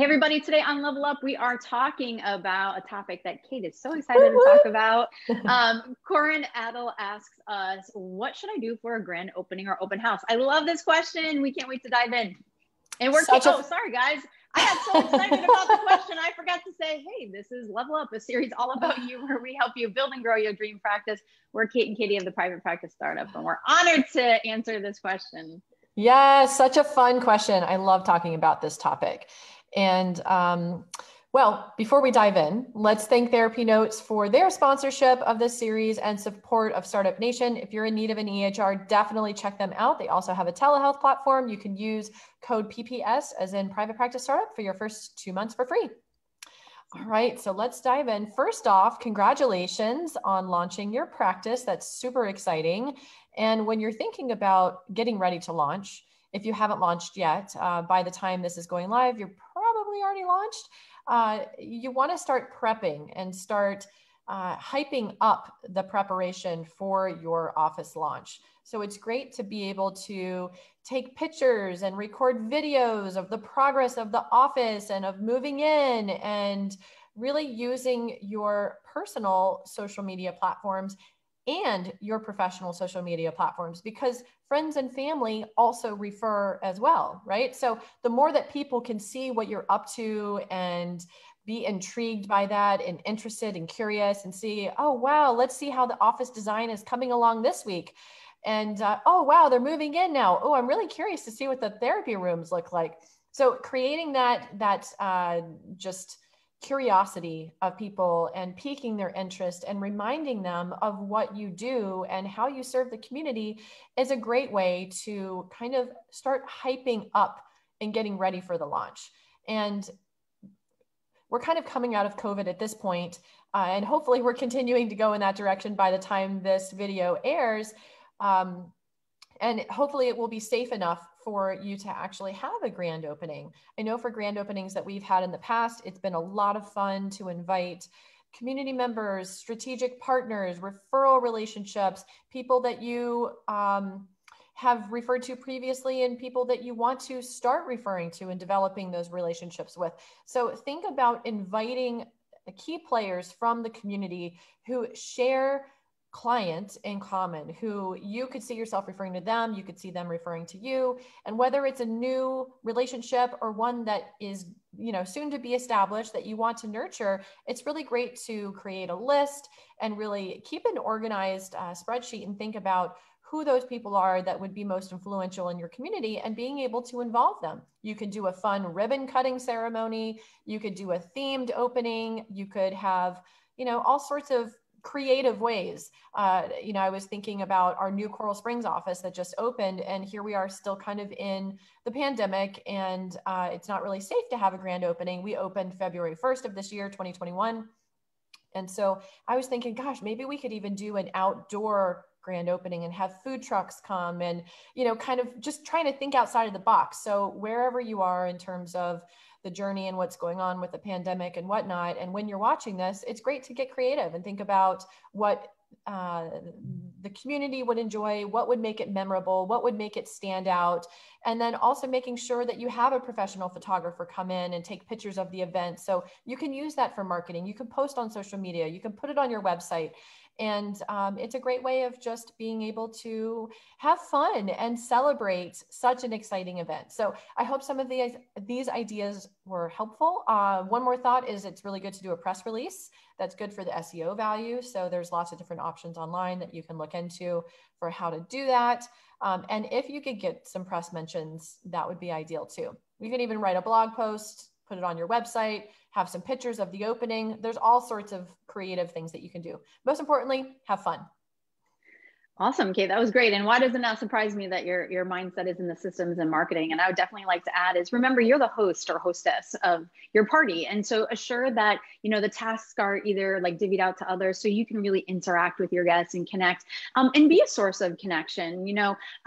Hey everybody, today on Level Up, we are talking about a topic that Kate is so excited to talk about. Corin Adel asks us, what should I do for a grand opening or open house? I love this question. We can't wait to dive in. And we're, sorry guys. I got so excited about the question. I forgot to say, hey, this is Level Up, a series all about you where we help you build and grow your dream practice. We're Kate and Katie of the Private Practice Startup, and we're honored to answer this question. Yeah, such a fun question. I love talking about this topic. And well, before we dive in, let's thank TherapyNotes for their sponsorship of this series and support of Startup Nation. If you're in need of an EHR, definitely check them out. They also have a telehealth platform. You can use code PPS, as in Private Practice Startup, for your first 2 months for free. All right, so let's dive in. First off, congratulations on launching your practice. That's super exciting. And when you're thinking about getting ready to launch, if you haven't launched yet, by the time this is going live, you're probably already launched. You want to start prepping and start hyping up the preparation for your office launch. So it's great to be able to take pictures and record videos of the progress of the office and of moving in, and really using your personal social media platforms and your professional social media platforms, because friends and family also refer as well, right? So the more that people can see what you're up to and be intrigued by that and interested and curious and see, oh, wow, let's see how the office design is coming along this week. And oh, wow, they're moving in now. Oh, I'm really curious to see what the therapy rooms look like. So creating that just curiosity of people and piquing their interest and reminding them of what you do and how you serve the community is a great way to kind of start hyping up and getting ready for the launch. And we're kind of coming out of COVID at this point, and hopefully we're continuing to go in that direction by the time this video airs. And hopefully it will be safe enough for you to actually have a grand opening. I know for grand openings that we've had in the past, it's been a lot of fun to invite community members, strategic partners, referral relationships, people that you have referred to previously, and people that you want to start referring to and developing those relationships with. So think about inviting key players from the community who share clients in common, who you could see yourself referring to them, you could see them referring to you. And whether it's a new relationship or one that is, soon to be established that you want to nurture, it's really great to create a list and really keep an organized spreadsheet and think about who those people are that would be most influential in your community and being able to involve them. You could do a fun ribbon cutting ceremony. You could do a themed opening. You could have, all sorts of creative ways. I was thinking about our new Coral Springs office that just opened, and here we are still kind of in the pandemic, and it's not really safe to have a grand opening. We opened February 1st of this year, 2021. And so I was thinking, gosh, maybe we could even do an outdoor grand opening and have food trucks come and, kind of just trying to think outside of the box. So wherever you are in terms of the journey and what's going on with the pandemic and whatnot, and when you're watching this, it's great to get creative and think about what the community would enjoy, what would make it memorable, what would make it stand out. And then also making sure that you have a professional photographer come in and take pictures of the event. So you can use that for marketing. You can post on social media, you can put it on your website. And it's a great way of just being able to have fun and celebrate such an exciting event. So I hope some of these ideas were helpful. One more thought is it's really good to do a press release. That's good for the SEO value. So there's lots of different options online that you can look into for how to do that. And if you could get some press mentions, that would be ideal too. You can even write a blog post, put it on your website, have some pictures of the opening. There's all sorts of creative things that you can do. Most importantly, have fun. Awesome, Kate, that was great. And why does it not surprise me that your mindset is in the systems and marketing? And I would definitely like to add is, remember, you're the host or hostess of your party. And so assure that, the tasks are either like divvied out to others so you can really interact with your guests and connect and be a source of connection.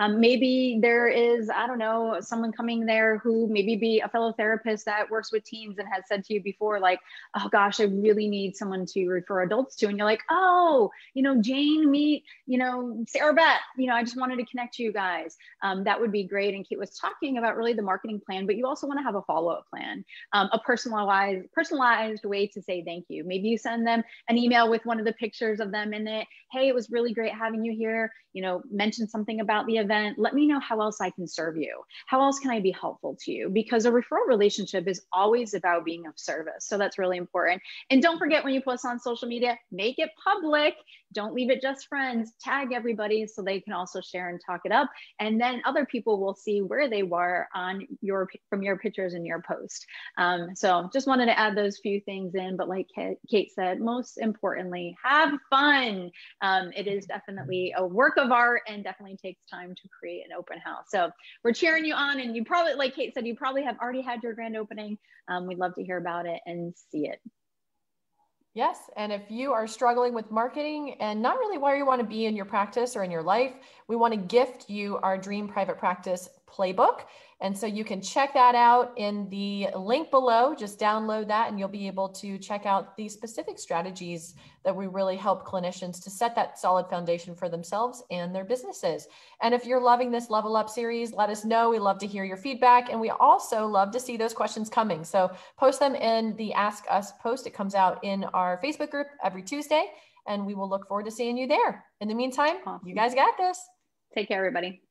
Maybe there is, I don't know, someone coming there who maybe be a fellow therapist that works with teens and has said to you before, like, oh gosh, I really need someone to refer adults to. And you're like, oh, Jane, meet, Sarah Beth, I just wanted to connect you guys. That would be great. And Kate was talking about really the marketing plan, but you also want to have a follow-up plan, a personalized way to say thank you. Maybe you send them an email with one of the pictures of them in it. Hey, it was really great having you here. Mention something about the event. Let me know how else I can serve you. How else can I be helpful to you? Because a referral relationship is always about being of service. So that's really important. And don't forget, when you post on social media, make it public. Don't leave it just friends. Tag everybody so they can also share and talk it up. And then other people will see where they were from your pictures in your post. So just wanted to add those few things in. But like Kate said, most importantly, have fun. It is definitely a work of art and definitely takes time to create an open house. So we're cheering you on. And you probably, like Kate said, you probably have already had your grand opening. We'd love to hear about it and see it. Yes. And if you are struggling with marketing and not really where you want to be in your practice or in your life, we want to gift you our Dream Private Practice playbook. And so you can check that out in the link below. Just download that and you'll be able to check out the specific strategies that we really help clinicians to set that solid foundation for themselves and their businesses. And if you're loving this Level Up series, let us know. We love to hear your feedback. And we also love to see those questions coming. So post them in the Ask Us post. It comes out in our Facebook group every Tuesday, and we will look forward to seeing you there. In the meantime, awesome. You guys got this. Take care, everybody.